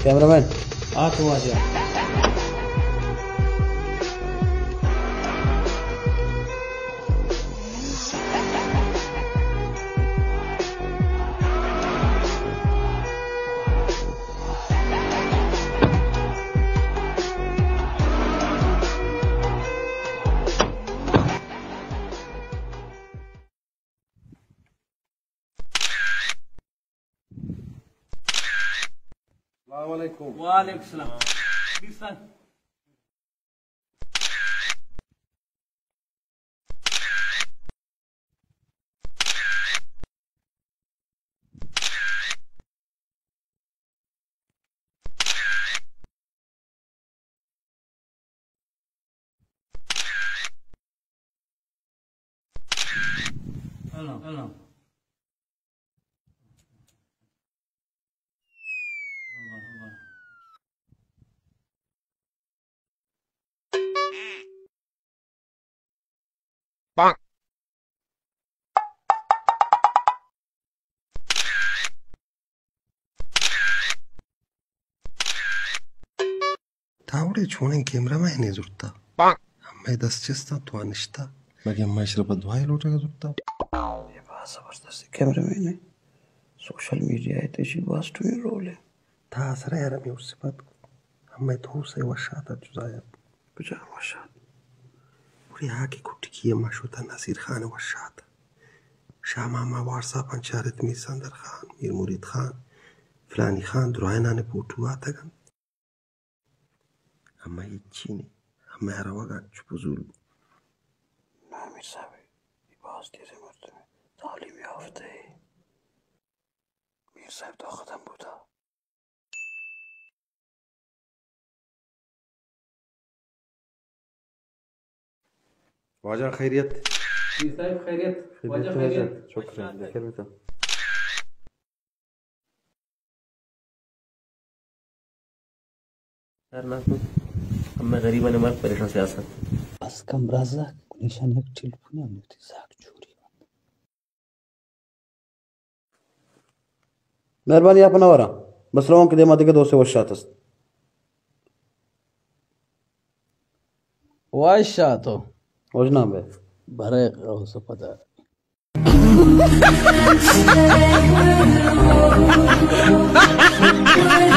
कैमरामैन आ तो आ जा। वालेकुम। वालेकुम सलाम। हेलो تعوري شونين كاميرا ما هني زرتا أما دستشستا توانشتا باقي ما يشرب الدواي لو جا زرتا ये बात जबरदस्त कैमरामैन है सोशल मीडिया है तेजी बात टू रोल है تا سرا يا رمي وسبات أما يتوسي وشاتا جزايا بجا وشات وري هاكي كوتكي ما شوتا نصير خان وشاتا شاما ما وارسا بانشارت ميساندر خان مير مريد خان فلاني خان دراينا نبوتواتا كان أما يتشيني أما يروغان شبوزول नामिर साहब ये बात तेरे मर्द में तालीम याफ्ता है मीर साहब तो खत्म बुता واجه خيريت जी साहब खैरियत वजह खैरियत شكرا لكلمة सर ना तो अब मैं गरीब ने मर परेशान सियासत बस कम razak nişan yak telefon yaptı zak चोरी मेहरबानी या पनावरा बस लोगों के देमाती के दोस्त वशात است वाशातो वजना बे भरे गौस पता Ha ha ha ha!